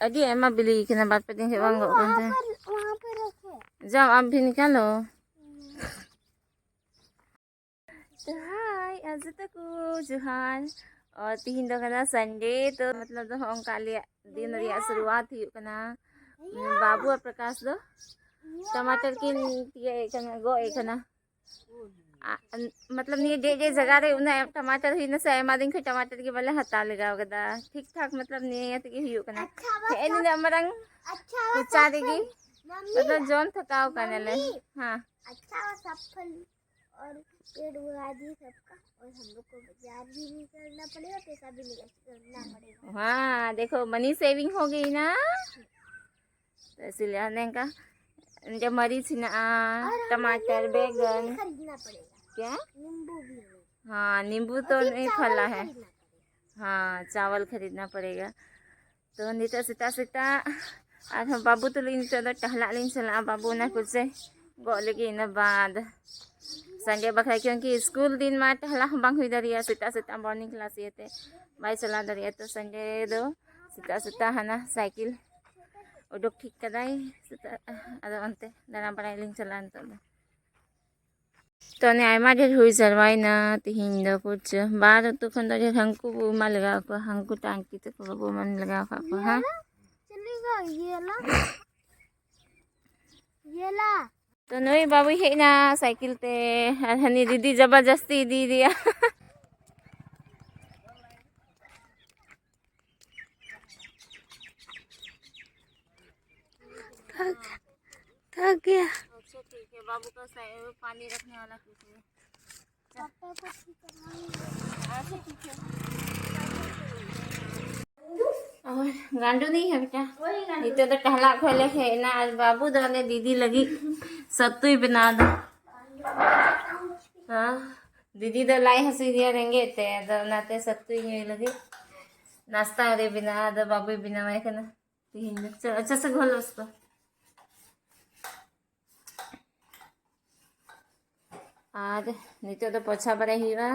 अभी एमा बिली के बात पे दिन के वहाँ पे रखे। जाओ आप भी निकालो। तो हाय आज तक जुहान और तीन दो कना संडे तो मतलब तो हम काले दिन रिया शुरुआत हुई कना बाबू और प्रकाश दो टमाटर की ये कना गो एक कना मतलब ये जे जगह रे उन्हें टमाटर ही न से एमा दिन के टमाटर के वाले हटा लगा गदा ठीक ठाक मतलब नहीं है तो ये हुई कना ए दिन अमरंग अच्छा देगी मतलब जोन थकाव करने ले। हाँ अच्छा सफल और पेड़ उगा दी सबका और हम लोग को बाजार भी नहीं करना पड़ेगा, पैसा भी नहीं करना पड़ेगा। हाँ देखो मनी सेविंग हो गई ना, तो इसलिए आने का जब मरीच ना टमाटर बैगन खरीदना पड़ेगा क्या नींबू भी नहीं। हाँ नींबू तो नहीं फला है। हाँ चावल खरीदना पड़ेगा। तो नीता सीता सीता आज हम बाबू तो लीन तो टहला लीन चला बाबू ना कुछ से गो लगी ना बाद संडे बखरा क्योंकि स्कूल दिन में टहला बांग हुई दरिया सीता सीता मॉर्निंग क्लास ये थे बाई चला दरिया तो संडे दो सीता सीता है ना साइकिल उडुक ठीक कदाई सीता अदो अंते दाना बड़ा लिंग चला तो ने आयमा ढेर हुई सरवाई ना तिहिन दो कुछ बार तो खन ढेर हंकु मा लगा को हंकु टांकी तो को मन लगा को। हाँ चलेगा ये ला तो नई बाबू है ना साइकिल ते हनी दीदी जबरदस्ती दी दिया। थक गया। अच्छा ठीक है बाबू का पानी रखने वाला अच्छा ठीक है और गांडू नहीं है बेटा इतना तो टहला खोले है ना आज बाबू दोने दीदी लगी सत्तू ही बना दो। हाँ दीदी तो लाई हंसी दिया रहेंगे ते तो नाते सत्तू ही लगे नाश्ता रे बिना दो बाबू बिना मैं कहना चल अच्छा से घोलो उसको। आज नित्य तो पोछा बड़े हुआ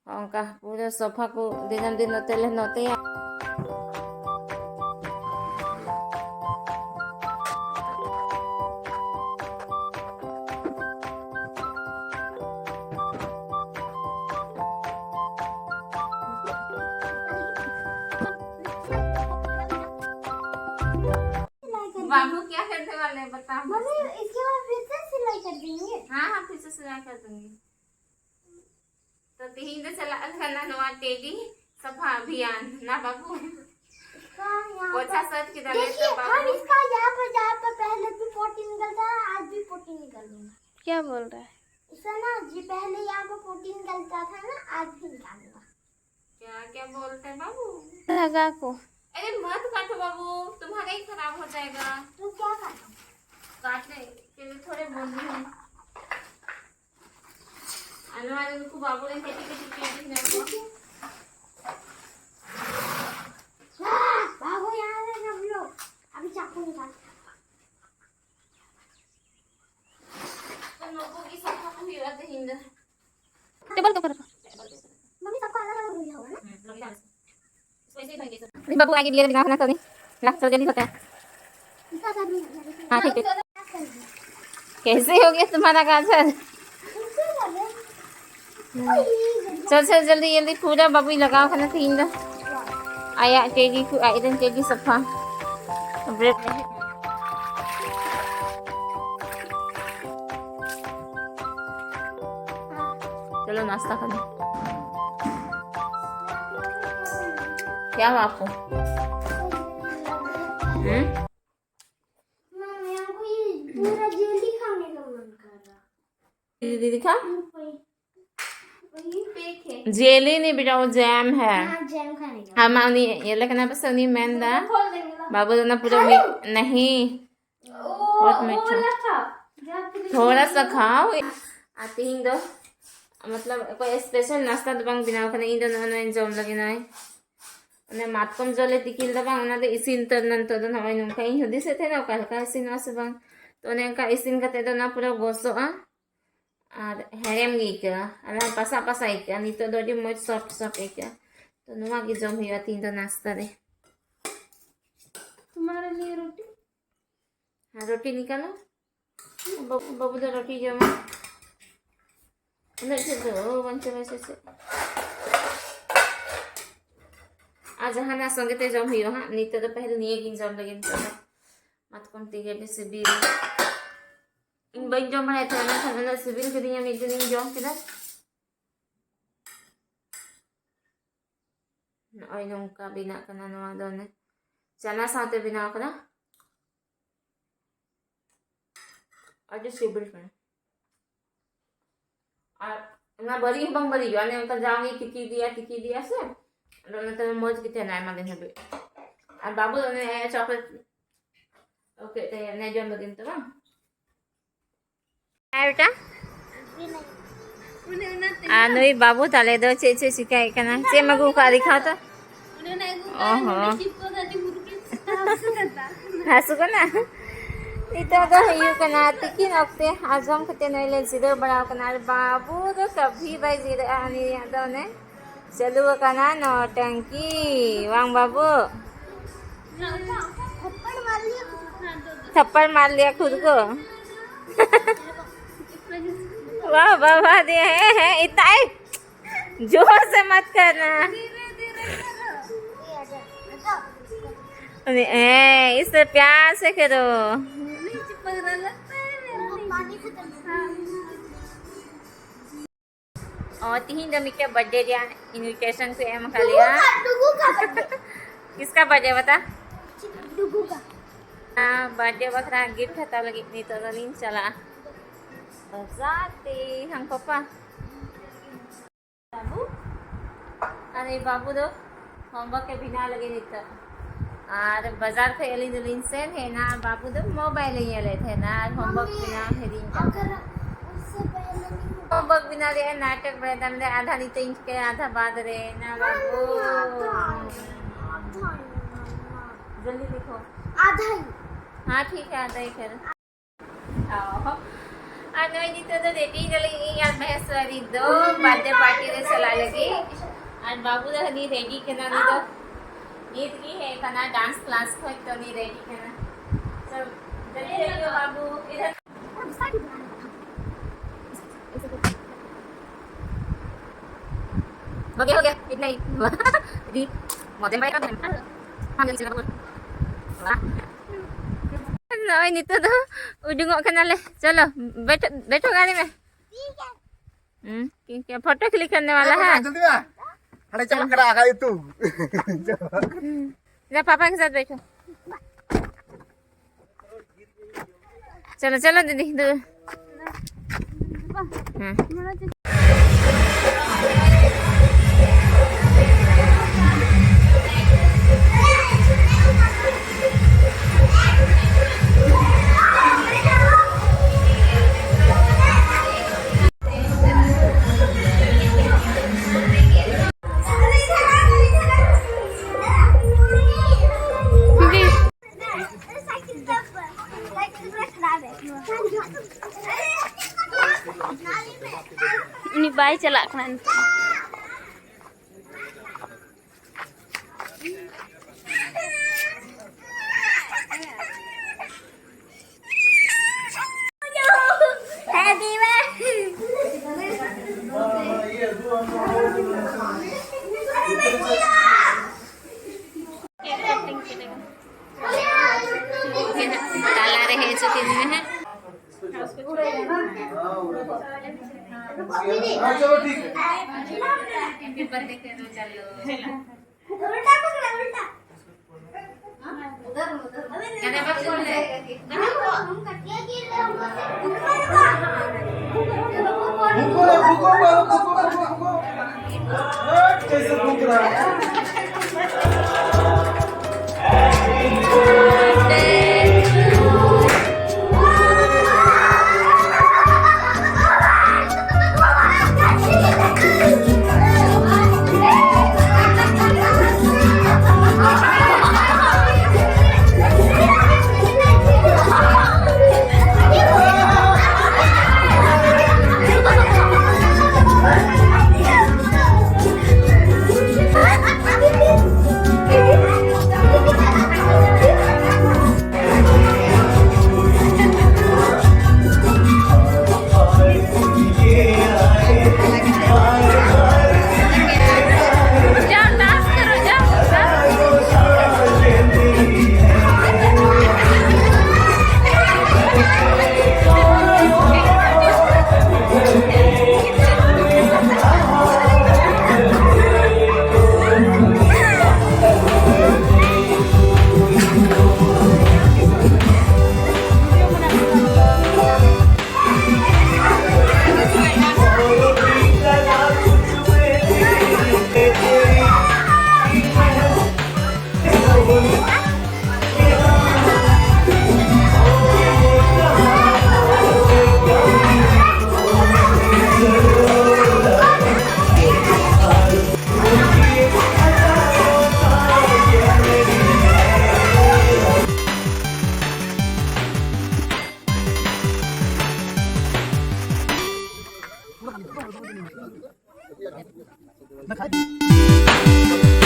उनका पूरा सोफा को दिन दिन नोते नोते बाबू क्या करने वाले बता मम्मी इसके बाद फिर से सिलाई कर देंगे। हाँ हाँ फिर से सिलाई कर दूंगी। तो तीन से चला करना नवा टेडी सफा अभियान ना बाबू पोछा सच की डाले तो बाबू हम इसका यहाँ पर पहले भी पोटी निकलता है आज भी पोटी निकल लूंगा। क्या बोल रहा है इसका ना जी पहले यहाँ पर पोटी निकलता था ना आज भी निकालूंगा। क्या क्या बोलते हैं बाबू लगा को अरे मत काटो बाबू तुम्हारा ही खराब हो जाएगा। तो क्या काटो काटने के लिए थोड़े बोल रही हूँ आने वाले उनको बाबू ने खेती खेती बाबू यहाँ से सब लोग अभी चाकू निकाल तो लोगों की सफा हुई रहते हिंद टेबल तो कर मम्मी सबको अलग अलग दिया होगा ना बाबू आगे लिए बिना खाना तो नहीं ना चल जल्दी होता है। हाँ ठीक है कैसे हो गया तुम्हारा गाजर चल चल जल्दी जल्दी पूरा बाबू लगाओ खाना तीन आया तेजी को आयरन तेजी सफा ब्रेड चलो नाश्ता करने क्या हुआ आपको मम्मी हमको ये पूरा जेली खाने का मन कर रहा। दीदी खा वही पेक है जेली नहीं बेटा वो जैम है। हाँ जैम खाने का हम नहीं ये लेकिन बस नहीं मैंदा खोल देंगे बाबू दोनों पूरा नहीं बहुत मीठा थोड़ा सा खाओ आते ही दो मतलब कोई स्पेशल नाश्ता तो बांग बिना खाने इन दोनों ने जम लगे ना ने मातकम जले तिकिल दा बांग ना दे इसिन तरनन तो ना हमें नुका इन हुदी से थे ना कल का इसिन वासे बांग तो ने का इसिन कते तो ना पूरा गोसो और हेरेम गिका अला पासा पासा इका नि तो दोडी मोज सॉफ्ट सॉफ्ट इका तो नुआ की जम हुआ तीन तो नाश्ता रे तुम्हारे लिए रोटी। हाँ रोटी निकालो। बाबू तो रोटी जमा अंदर से दो बंचे वैसे से आज हना संगे ते जम हियो हाँ नीते तो पहले नहीं किन जम लगे तो मत कम तीगे पे सिबिल इन बन जम बनाए थे ना खाना सिबिल के दिन में दिन जम किधर आई नौका बिना करना नवा दोने चना साथे बिना करना आज सिबिल करना ना बड़ी बंग बड़ी जो ने उनका जाऊंगी टिकी दिया से लोने तो मौज कितने नाय मालूम है बे अब बाबू ने चॉकलेट ओके तो ने जो दिन तो बंग है बेटा नहीं बाबू ताले दो चे सिखाई करना चे मगु का दिखाओ तो ओहो हंसू को ना itu dah hiu kena tikin okte azam kete noile zero bana kena babu do kabhi bai zero ani ada ne chalu kana no tanki wang babu थप्पड़ मार लिया खुद को वाह वाह वाह दे है इतना जोर से मत करना इससे प्यार से करो और तीन दमी के बर्थडे दिया इनविटेशन पे एम खाली किसका बर्थडे बता हाँ बर्थडे बकरा गिफ्ट था लगी नहीं तो दिन चला जाते हम पापा बाबू अरे बाबू दो होमवर्क के बिना लगे नहीं तो और बाजार पे एलिन दुलिन से है ना बाबू तो मोबाइल ही ले थे ना होमवर्क बिना है दिन होमवर्क बिना रे नाटक बड़े दम रे आधा नहीं तो के आधा बाद रे ना बाबू जल्दी लिखो आधा ही हाँ ठीक है आधा ही कर आओ अनोई जी तो रेडी चली यार महेश्वरी दो बर्थडे पार्टी रे चला लगी और बाबू तो नहीं रेडी करना नहीं तो गीत की है करना डांस क्लास को तो नहीं रेडी करना सब जल्दी रेडी हो बाबू इधर हो गया इतना ही दी मजे में कर हम जल्दी से बोल वाह नहीं नहीं तो उड़ूंगो करना ले चलो बैठो गाड़ी में ठीक है फोटो क्लिक करने वाला है अरे चल करा आगा तू जा पापा के साथ बैठो चलो चलो दीदी दूर ini bayi celak kan ताला रहे चुके हैं चलो ठीक है बर्थडे करना चलो उल्टा पकड़ा उल्टा क्या बात कर रहे हम कटिया गिर रहे कैसे भूख रहा है मैं खा ली।